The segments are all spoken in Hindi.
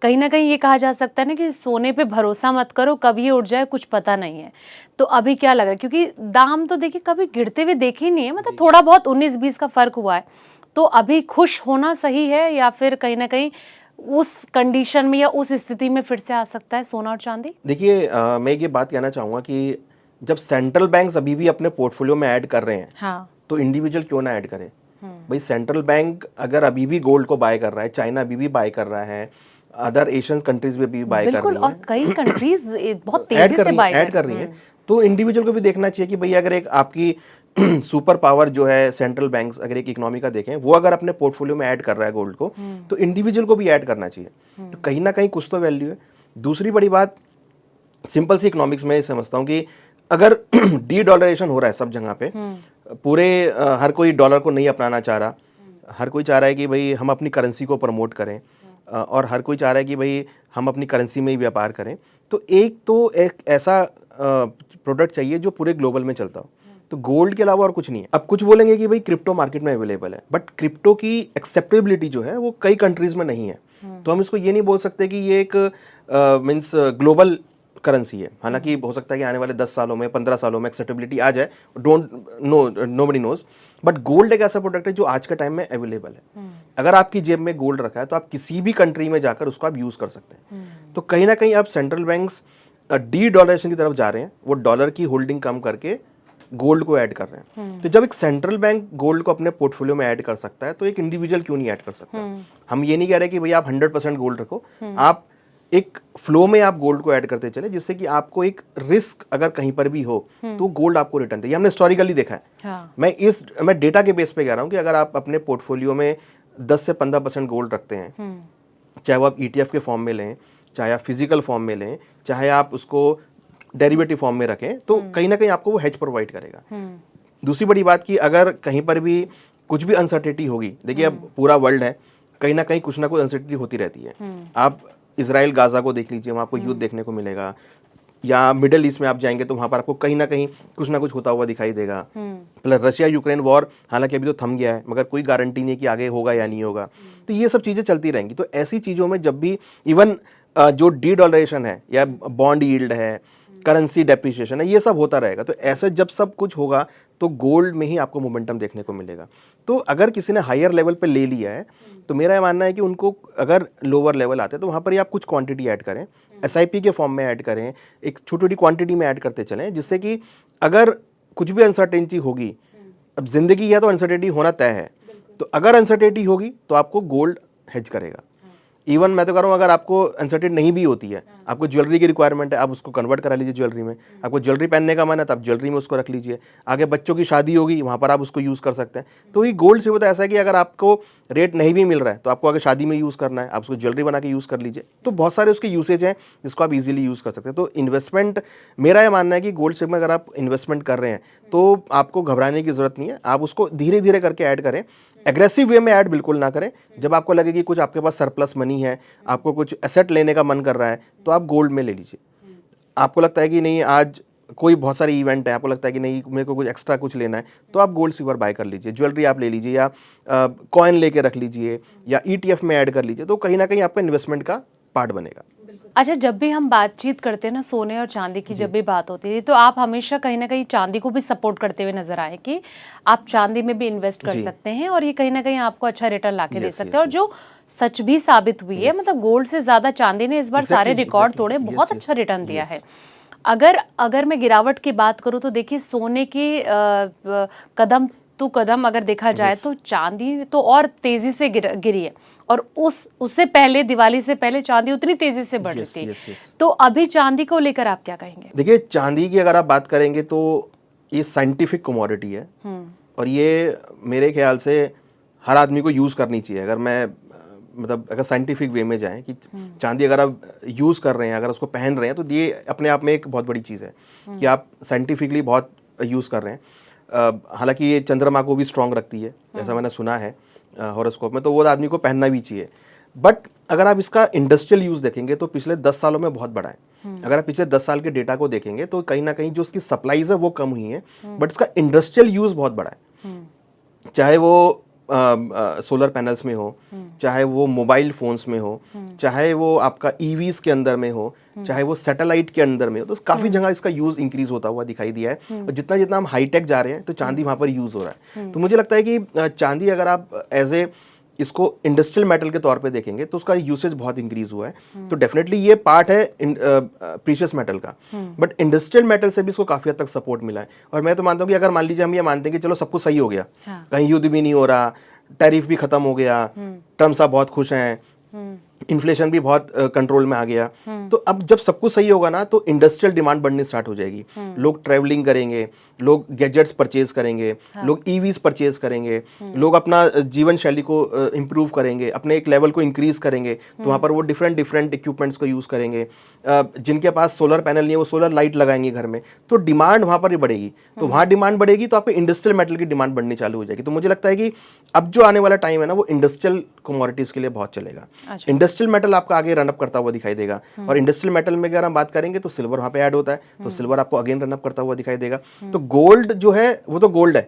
कहीं ना कहीं ये कहा जा सकता है ना कि सोने पे भरोसा मत करो, कभी ये उठ जाए कुछ पता नहीं है। तो अभी क्या लग रहा है, क्योंकि दाम तो देखिए कभी गिरते हुए देखे ही नहीं है, मतलब थोड़ा बहुत 19-20 का फर्क हुआ है। तो अभी खुश होना सही है या फिर कहीं ना कहीं उस कंडीशन में या उस स्थिति में फिर से आ सकता है सोना और चांदी? देखिए मैं ये बात कहना चाहूँगा कि जब सेंट्रल बैंक्स अभी भी अपने पोर्टफोलियो में ऐड कर रहे हैं, हाँ। तो इंडिविजुअल क्यों ना ऐड करें। भाई सेंट्रल बैंक अगर अभी भी गोल्ड को बाय कर रहा है, चाइना अभी भी बाय कर रहा है, अदर एशियन कंट्रीज भी अभी बाय कर बिल्कुल, रही और हैं, कई कंट्रीज बहुत ऐड तेजी कर से रही हैं बाय ऐड कर कर रही हैं। तो इंडिविजुअल को भी देखना चाहिए कि भाई अगर एक आपकी सुपर पावर जो है सेंट्रल बैंक्स अगर एक इकोनॉमी का देखें, वो अगर अपने पोर्टफोलियो में ऐड कर रहा है गोल्ड को, तो इंडिविजुअल को भी ऐड करना चाहिए। तो कहीं ना कहीं कुछ तो वैल्यू है। दूसरी बड़ी बात, सिंपल सी इकोनॉमिक्स में समझता हूँ कि अगर डी डॉलरेशन हो रहा है सब जगह पे, पूरे हर कोई डॉलर को नहीं अपनाना चाह रहा, हर कोई चाह रहा है कि भाई हम अपनी करेंसी को प्रमोट करें, और हर कोई चाह रहा है कि भाई हम अपनी करेंसी में ही व्यापार करें। तो एक ऐसा प्रोडक्ट चाहिए जो पूरे ग्लोबल में चलता हो। तो गोल्ड के अलावा और कुछ नहीं है। अब कुछ बोलेंगे कि भाई क्रिप्टो मार्केट में अवेलेबल है, बट क्रिप्टो की एक्सेप्टेबिलिटी जो है वो कई कंट्रीज में नहीं है। तो हम इसको ये नहीं बोल सकते कि ये एक मीन्स ग्लोबल करेंसी है। हालांकि हो सकता है कि आने वाले 10 सालों में 15 सालों में एक्सेप्टेबिलिटी आ जाए, don't know, nobody knows. But gold एक ऐसा प्रोडक्ट है जो आज के टाइम में अवेलेबल है। अगर आपकी जेब में गोल्ड रखा है तो आप किसी भी कंट्री में जाकर उसको आप यूज कर सकते हैं। तो कहीं ना कहीं अब सेंट्रल बैंक्स डी डॉलरेशन की तरफ जा रहे हैं, वो डॉलर की होल्डिंग कम करके गोल्ड को ऐड कर रहे हैं। तो जब एक सेंट्रल बैंक गोल्ड को अपने पोर्टफोलियो में ऐड कर सकता है, तो एक इंडिविजुअल क्यों नहीं ऐड कर सकता। हम ये नहीं कह रहे कि भैया आप 100% गोल्ड रखो, आप एक फ्लो में आप गोल्ड को ऐड करते चले, जिससे कि आपको एक रिस्क अगर कहीं पर भी हो तो गोल्ड आपको रिटर्न दे। ये हमने हिस्टोरिकली देखा है। हाँ। मैं डेटा के बेस पे कह रहा हूं कि अगर आप अपने पोर्टफोलियो में 10 से 15% गोल्ड रखते हैं, चाहे वो आप ETF के फॉर्म में लें, चाहे आप फिजिकल फॉर्म में लें, चाहे आप उसको डेरिवेटिव फॉर्म में रखें, तो कहीं ना कहीं आपको वो हेज प्रोवाइड करेगा। दूसरी बड़ी बात कि अगर कहीं पर भी कुछ भी अनसर्टेनिटी होगी, देखिए अब पूरा वर्ल्ड है, कहीं ना कहीं कुछ ना कुछ अनसर्टेनिटी होती रहती है। आप इसराइल गाजा को देख लीजिए, वहाँ आपको युद्ध देखने को मिलेगा, या मिडिल ईस्ट में आप जाएंगे तो वहाँ पर आपको कहीं ना कहीं कुछ ना कुछ होता हुआ दिखाई देगा। प्लस रशिया यूक्रेन वॉर हालांकि अभी तो थम गया है, मगर कोई गारंटी नहीं कि आगे होगा या नहीं होगा। तो ये सब चीज़ें चलती रहेंगी। तो ऐसी चीज़ों में जब भी इवन जो डी डॉलरेशन है या बॉन्ड यील्ड है, करेंसी डेप्रिसिएशन है, ये सब होता रहेगा। तो ऐसे जब सब कुछ होगा तो गोल्ड में ही आपको मोमेंटम देखने को मिलेगा। तो अगर किसी ने हायर लेवल पे ले लिया है, तो मेरा ये मानना है कि उनको अगर लोअर लेवल आते हैं तो वहाँ पर ही आप कुछ क्वांटिटी ऐड करें, SIP के फॉर्म में ऐड करें, एक छोटी छोटी क्वांटिटी में ऐड करते चलें, जिससे कि अगर कुछ भी अनसर्टेनिटी होगी, अब जिंदगी है तो अनसर्टेनिटी होना तय है, तो अगर अनसर्टेनिटी होगी तो आपको गोल्ड हेज करेगा। इवन मैं तो कह रहा हूँ अगर आपको अनसर्टेन नहीं भी होती है, आपको ज्वेलरी की रिक्वायरमेंट है, आप उसको कन्वर्ट करा लीजिए ज्वेलरी में। आपको ज्वेलरी पहनने का मन है तो आप ज्वेलरी में उसको रख लीजिए। आगे बच्चों की शादी होगी, वहाँ पर आप उसको यूज़ कर सकते हैं। तो ये गोल्ड सिल्वर तो ऐसा है कि अगर आपको रेट नहीं भी मिल रहा है तो आपको अगर शादी में यूज़ करना है, आप उसको ज्वेलरी बना के यूज़ कर लीजिए। तो बहुत सारे उसके यूसेज हैं जिसको आप इजीली यूज़ कर सकते हैं। तो इन्वेस्टमेंट, मेरा ये मानना है कि गोल्ड सिल्वर में अगर आप इन्वेस्टमेंट कर रहे हैं तो आपको घबराने की जरूरत नहीं है। आप उसको धीरे धीरे करके ऐड करें, एग्रेसिव वे में ऐड बिल्कुल ना करें। जब आपको लगे कि कुछ आपके पास सरप्लस मनी है, आपको कुछ एसेट लेने का मन कर रहा है, तो आप गोल्ड में ले लीजिए। आपको लगता है कि नहीं आज कोई बहुत सारे इवेंट है, आपको लगता है कि नहीं मेरे को कुछ एक्स्ट्रा कुछ लेना है, तो आप गोल्ड सिल्वर बाय कर लीजिए, ज्वेलरी आप ले लीजिए, या कॉइन लेके रख लीजिए, या ETF में ऐड कर लीजिए। तो कहीं ना कहीं आपका इन्वेस्टमेंट का पार्ट बनेगा। अच्छा, जब भी हम बातचीत करते हैं ना सोने और चांदी की, जब भी बात होती है तो आप हमेशा कहीं ना कहीं चांदी को भी सपोर्ट करते हुए नजर आए कि आप चांदी में भी इन्वेस्ट कर सकते हैं और ये कहीं ना कहीं आपको अच्छा रिटर्न लाके दे सकते हैं, और जो सच भी साबित हुई है। मतलब गोल्ड से ज्यादा चांदी ने इस बार सारे रिकॉर्ड तोड़े, बहुत अच्छा रिटर्न दिया है। अगर मैं गिरावट की बात करूं तो देखिए सोने के कदम तो कदम अगर देखा जाए तो चांदी तो और तेजी से गिरी है, और उससे पहले दिवाली से पहले चांदी उतनी तेजी से बढ़ रही थी। तो अभी चांदी को लेकर आप क्या कहेंगे? देखिए चांदी की अगर आप बात करेंगे तो ये साइंटिफिक कमोडिटी है, और ये मेरे ख्याल से हर आदमी को यूज़ करनी चाहिए। अगर मैं मतलब अगर साइंटिफिक वे में जाएं कि चांदी अगर आप यूज़ कर रहे हैं, अगर उसको पहन रहे हैं, तो ये अपने आप में एक बहुत बड़ी चीज़ है कि आप साइंटिफिकली बहुत यूज़ कर रहे हैं। हालांकि ये चंद्रमा को भी स्ट्रांग रखती है, जैसा मैंने सुना है हॉरोस्कोप में, तो वो आदमी को पहनना भी चाहिए। बट अगर आप इसका इंडस्ट्रियल यूज़ देखेंगे तो पिछले 10 सालों में बहुत बड़ा है। अगर आप पिछले 10 साल के डेटा को देखेंगे तो कहीं ना कहीं जो उसकी सप्लाईज है वो कम हुई है, बट इसका इंडस्ट्रियल यूज़ बहुत बड़ा है। चाहे वो सोलर पैनल्स में हो, चाहे वो मोबाइल फोन्स में हो, चाहे वो आपका ईवीज के अंदर में हो, चाहे वो सैटेलाइट के अंदर में हो, तो काफी जगह इसका यूज इंक्रीज होता हुआ दिखाई दिया है। और जितना जितना हम हाईटेक जा रहे हैं तो चांदी वहां पर यूज हो रहा है। तो मुझे लगता है कि चांदी अगर आप एज ए इसको इंडस्ट्रियल मेटल के तौर पे देखेंगे तो उसका यूसेज बहुत इंक्रीज हुआ है। तो डेफिनेटली ये पार्ट है प्रीशियस मेटल का, बट इंडस्ट्रियल मेटल से भी इसको काफी हद तक सपोर्ट मिला है। और मैं तो मानता हूँ कि अगर मान लीजिए हम ये मानते हैं कि चलो सब कुछ सही हो गया, कहीं युद्ध भी नहीं हो रहा, टैरिफ भी खत्म हो गया, ट्रम्प साहब बहुत खुश हैं, इन्फ्लेशन भी बहुत कंट्रोल में आ गया, तो अब जब सब कुछ सही होगा ना तो इंडस्ट्रियल डिमांड बढ़नी स्टार्ट हो जाएगी। लोग ट्रैवलिंग करेंगे, लोग गैजेट्स परचेज करेंगे, लोग ईवीज परचेज करेंगे, लोग अपना जीवन शैली को इंप्रूव करेंगे, अपने एक लेवल को इंक्रीज करेंगे। तो वहां पर वो डिफरेंट इक्विपमेंट्स को यूज करेंगे। जिनके पास सोलर पैनल नहीं है वो सोलर लाइट लगाएंगे घर में, तो डिमांड वहां पर ही बढ़ेगी। तो वहां डिमांड बढ़ेगी तो आपको इंडस्ट्रियल मेटल की डिमांड बढ़नी चालू हो जाएगी। तो मुझे लगता है कि अब जो आने वाला टाइम है ना वो इंडस्ट्रियल कमोडिटीज के लिए बहुत चलेगा। इंडस्ट्रियल मेटल आपका आगे रनअप करता हुआ दिखाई देगा। और इंडस्ट्रियल मेटल में अगर हम बात करेंगे तो सिल्वर वहां पे ऐड होता है, तो सिल्वर आपको अगेन रनअप करता हुआ दिखाई देगा। तो गोल्ड जो है वो तो गोल्ड है,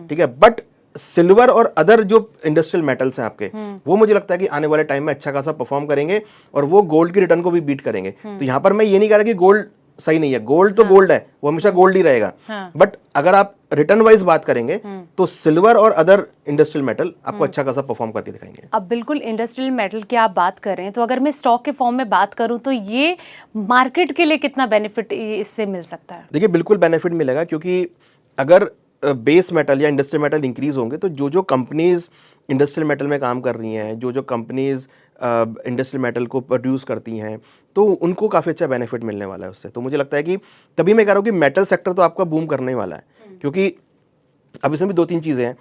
ठीक है, बट सिल्वर और अदर जो इंडस्ट्रियल मेटल्स हैं आपके, वो मुझे लगता है कि आने वाले टाइम में अच्छा खासा परफॉर्म करेंगे और वो गोल्ड की रिटर्न को भी बीट करेंगे। तो यहां पर मैं ये नहीं कह रहा कि गोल्ड सही नहीं है, गोल्ड तो गोल्ड है, वो हमेशा गोल्ड ही रहेगा। बट अगर आप रिटर्न वाइज बात करेंगे तो सिल्वर और अदर इंडस्ट्रियल मेटल आपको अच्छा खासा परफॉर्म करके दिखाएंगे। अब बिल्कुल इंडस्ट्रियल मेटल की आप बात कर रहे हैं, तो अगर मैं स्टॉक के फॉर्म में बात करूं तो ये मार्केट के लिए कितना बेनिफिट इससे मिल सकता है? देखिए बिल्कुल बेनिफिट मिलेगा, क्योंकि अगर बेस मेटल या इंडस्ट्रियल मेटल इंक्रीज होंगे तो जो जो कंपनीज इंडस्ट्रियल मेटल में काम कर रही हैं, जो जो कंपनीज इंडस्ट्रियल मेटल को प्रोड्यूस करती हैं, तो उनको काफ़ी अच्छा बेनिफिट मिलने वाला है उससे। तो मुझे लगता है कि तभी मैं कह रहा हूँ कि मेटल सेक्टर तो आपका बूम करने वाला है, क्योंकि अब इसमें भी दो तीन चीज़ें हैं।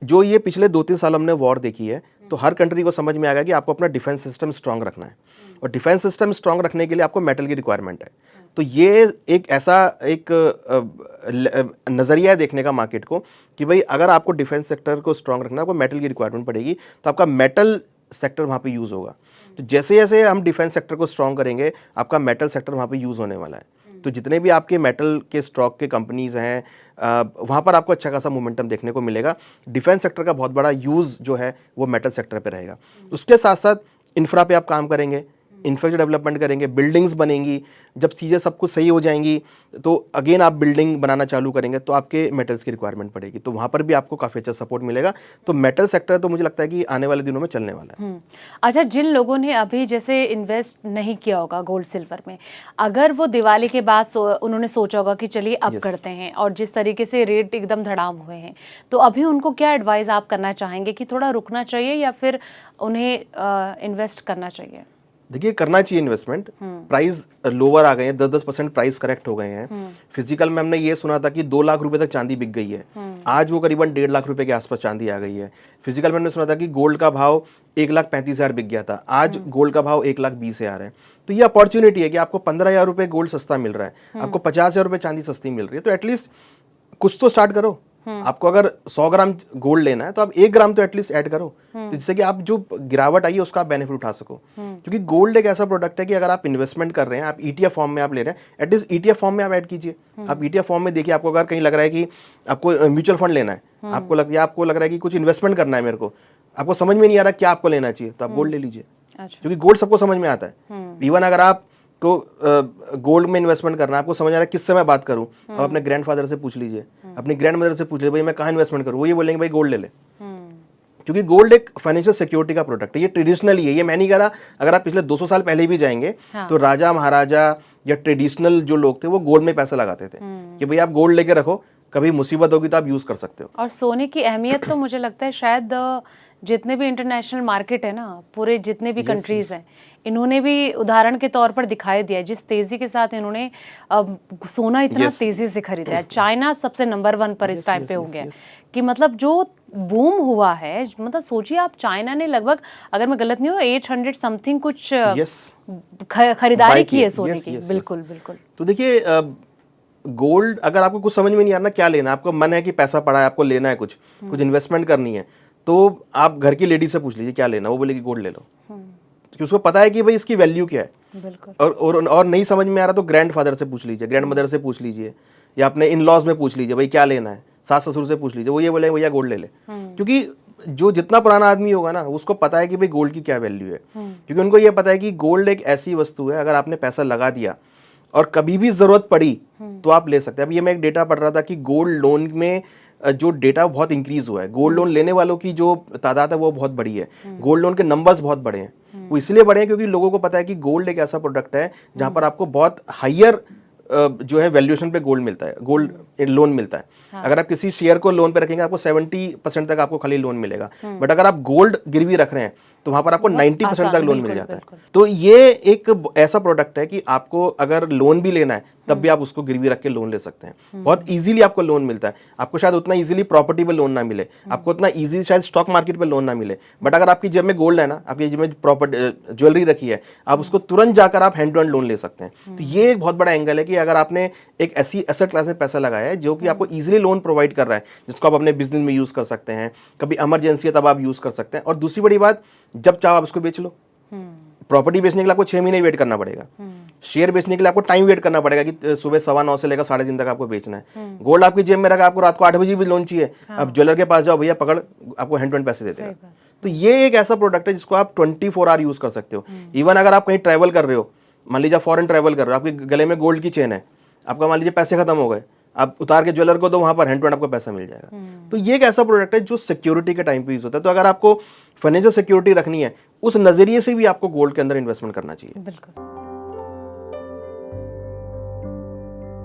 जो ये पिछले 2-3 साल हमने वॉर देखी है, तो हर कंट्री को समझ में आ गया कि आपको अपना डिफेंस सिस्टम स्ट्रांग रखना है, और डिफेंस सिस्टम स्ट्रांग रखने के लिए आपको मेटल की रिक्वायरमेंट है। तो ये एक ऐसा एक नज़रिया है देखने का मार्केट को कि भाई अगर आपको डिफेंस सेक्टर को स्ट्रांग रखना है, आपको मेटल की रिक्वायरमेंट पड़ेगी, तो आपका मेटल सेक्टर वहाँ पे यूज़ होगा। तो जैसे जैसे हम डिफेंस सेक्टर को स्ट्रांग करेंगे, आपका मेटल सेक्टर वहाँ पे यूज़ होने वाला है। तो जितने भी आपके मेटल के स्टॉक के कंपनीज हैं, वहाँ पर आपको अच्छा खासा मोमेंटम देखने को मिलेगा। डिफेंस सेक्टर का बहुत बड़ा यूज़ जो है वो मेटल सेक्टर पे रहेगा। उसके साथ साथ इंफ्रा पे आप काम करेंगे, इंफ्रास्ट्रक्चर डेवलपमेंट करेंगे, बिल्डिंग्स बनेंगी। जब चीज़ें सब कुछ सही हो जाएंगी तो अगेन आप बिल्डिंग बनाना चालू करेंगे, तो आपके मेटल्स की रिक्वायरमेंट पड़ेगी, तो वहाँ पर भी आपको काफ़ी अच्छा सपोर्ट मिलेगा। तो मेटल सेक्टर तो मुझे लगता है कि आने वाले दिनों में चलने वाला है। अच्छा, जिन लोगों ने अभी जैसे इन्वेस्ट नहीं किया होगा गोल्ड सिल्वर में, अगर वो दिवाली के बाद उन्होंने सोचा होगा कि चलिए अब करते हैं, और जिस तरीके से रेट एकदम धड़ाम हुए हैं, तो अभी उनको क्या एडवाइस आप करना चाहेंगे कि थोड़ा रुकना चाहिए या फिर उन्हें इन्वेस्ट करना चाहिए? देखिए करना चाहिए इन्वेस्टमेंट। प्राइस लोअर आ गए हैं, 10-10% प्राइस करेक्ट हो गए हैं। फिजिकल में हमने ये सुना था कि 2 लाख रुपए तक चांदी बिक गई है, आज वो करीबन 1.5 लाख रुपए के आसपास चांदी आ गई है। फिजिकल में हमने सुना था कि गोल्ड का भाव 1,35,000 बिक गया था, आज गोल्ड का भाव 1,20,000 है। तो ये अपॉर्चुनिटी है कि आपको 15,000 रुपए गोल्ड सस्ता मिल रहा है, आपको 50,000 रुपए चांदी सस्ती मिल रही है, तो एटलीस्ट कुछ तो स्टार्ट करो। आपको अगर 100 ग्राम गोल्ड लेना है तो आप 1 ग्राम तो एटलीस्ट ऐड करो, तो जिससे कि आप जो गिरावट आई है उसका आप बेनिफिट उठा सको। क्योंकि गोल्ड एक ऐसा प्रोडक्ट है कि अगर आप इन्वेस्टमेंट कर रहे हैं, आप ETF फॉर्म में आप ले रहे हैं, एटलीस्ट ETF फॉर्म में आप ऐड कीजिए। आप ETF फॉर्म में देखिए, आपको अगर कहीं लग रहा है कि आपको म्यूचुअल फंड लेना है, आपको लग रहा है कि कुछ इन्वेस्टमेंट करना है मेरे को, आपको समझ में नहीं आ रहा क्या आपको लेना चाहिए, तो आप गोल्ड ले लीजिए। क्योंकि गोल्ड सबको समझ में आता है। इवन अगर आप को गोल्ड में इन्वेस्टमेंट करना है, आपको समझ आ रहा है किससे मैं बात करूं, अब अपने ग्रैंडफादर से पूछ लीजिए, अपनी ग्रैंड मदर से पूछ लीजिए, भाई मैं कहाँ इन्वेस्टमेंट करूं, वो ये बोलेंगे भाई गोल्ड ले ले। क्योंकि गोल्ड एक फाइनेंशियल सिक्योरिटी का प्रोडक्ट है, ये ट्रेडिशनल ही है। ये मैं नहीं कह रहा, अगर आप पिछले 200 साल पहले भी जाएंगे तो राजा महाराजा या ट्रेडिशनल जो लोग थे वो गोल्ड में पैसा लगाते थे कि भाई आप गोल्ड लेके रखो, कभी मुसीबत होगी तो आप यूज कर सकते हो। और सोने की अहमियत तो मुझे लगता है शायद जितने भी इंटरनेशनल मार्केट है ना, पूरे जितने भी कंट्रीज हैं, इन्होंने भी उदाहरण के तौर पर दिखाई दिया जिस तेजी के साथ इन्होंने सोना इतना तेजी से खरीदा है। चाइना सबसे नंबर 1 पर इस टाइम पे हो गया कि मतलब जो बूम हुआ है, मतलब सोचिए आप, चाइना ने लगभग, अगर मैं गलत नहीं हूँ, 800 समथिंग कुछ खरीदारी की है सोने की। बिल्कुल बिल्कुल। तो देखिए गोल्ड, अगर आपको कुछ समझ में नहीं आ रहा क्या लेना, आपको मन है कि पैसा पड़ा है, आपको लेना है, कुछ इन्वेस्टमेंट करनी है, तो आप घर की लेडी से पूछ लीजिए क्या लेना, वो बोलेगी गोल्ड ले लो, क्योंकि उसको पता है कि भाई इसकी वैल्यू क्या है। बिल्कुल। और नहीं समझ में आ रहा तो ग्रैंड फादर से पूछ लीजिए, ग्रैंड मदर से पूछ लीजिए, या अपने इन लॉज में पूछ लीजिए भाई क्या लेना है, सास ससुर से पूछ लीजिए, वो ये बोले भैया गोल्ड ले ले। क्योंकि जो जितना पुराना आदमी होगा ना उसको पता है कि भाई गोल्ड की क्या वैल्यू है, क्योंकि उनको ये पता है कि गोल्ड एक ऐसी वस्तु है, अगर आपने पैसा लगा दिया और कभी भी जरूरत पड़ी तो आप ले सकते हैं। अब ये मैं एक डेटा पढ़ रहा था कि गोल्ड लोन में जो डेटा बहुत इंक्रीज हुआ है, गोल्ड लोन लेने वालों की जो तादाद है वो बहुत बड़ी है, गोल्ड लोन के नंबर्स बहुत बड़े हैं। वो इसलिए बड़े हैं क्योंकि लोगों को पता है कि गोल्ड एक ऐसा प्रोडक्ट है जहां पर आपको बहुत हायर जो है वैल्यूएशन पे गोल्ड मिलता है, गोल्ड लोन मिलता है। हाँ। अगर आप किसी शेयर को लोन पे रखेंगे आपको 70% तक आपको खाली लोन मिलेगा, बट अगर आप गोल्ड गिरवी रख रहे हैं तो वहां पर आपको 90% तक लोन मिल जाता है। तो ये एक ऐसा प्रोडक्ट है कि आपको अगर लोन भी लेना है तब भी आप उसको गिरवी रख के लोन ले सकते हैं। बहुत इजीली आपको लोन मिलता है। आपको शायद उतना इजीली प्रॉपर्टी पे लोन ना मिले, आपको उतना इजी शायद स्टॉक मार्केट पे लोन ना मिले, बट अगर आपकी जेब में गोल्ड है ना, आपकी जेब में प्रॉपर्टी ज्वेलरी रखी है, आप उसको तुरंत जाकर आप हैंड टू हैंड लोन ले सकते हैं। तो ये एक बहुत बड़ा एंगल है कि अगर आपने एक ऐसी एसेट क्लास में पैसा लगाया है जो कि आपको इजीली लोन प्रोवाइड कर रहा है, जिसको आप अपने बिजनेस में यूज कर सकते हैं, कभी इमरजेंसी है तब आप यूज कर सकते हैं। और दूसरी बड़ी बात, जब चाहो आप उसको बेच लो। प्रॉपर्टी बेचने के लिए आपको 6 महीने वेट करना पड़ेगा, शेयर बेचने के लिए आपको टाइम वेट करना पड़ेगा कि सुबह 9:15 से लेकर 3:30 तक आपको बेचना है। गोल्ड आपकी जेब में रखा, आपको रात को 8 बजे भी लोन चाहिए, अब ज्वेलर के पास जाओ, भैया पकड़, आपको हैंड टू हैंड पैसे दे देगा। तो ये एक ऐसा प्रोडक्ट है जिसको आप 24 आवर यूज कर सकते हो। इवन अगर आप कहीं ट्रैवल कर रहे हो, मान लीजिए फॉरेन ट्रैवल कर रहे हो, आपके गले में गोल्ड की चेन है, आपका मान लीजिए पैसे खत्म हो गए, आप उतार के ज्वेलर को, तो वहां पर हैंड टू हैंड आपको पैसा मिल जाएगा। तो ये एक ऐसा प्रोडक्ट है जो सिक्योरिटी के टाइम पे यूज होता है। तो अगर आपको फाइनेंशियल सिक्योरिटी रखनी है, उस नजरिए से भी आपको गोल्ड के अंदर इन्वेस्टमेंट करना चाहिए। बिल्कुल।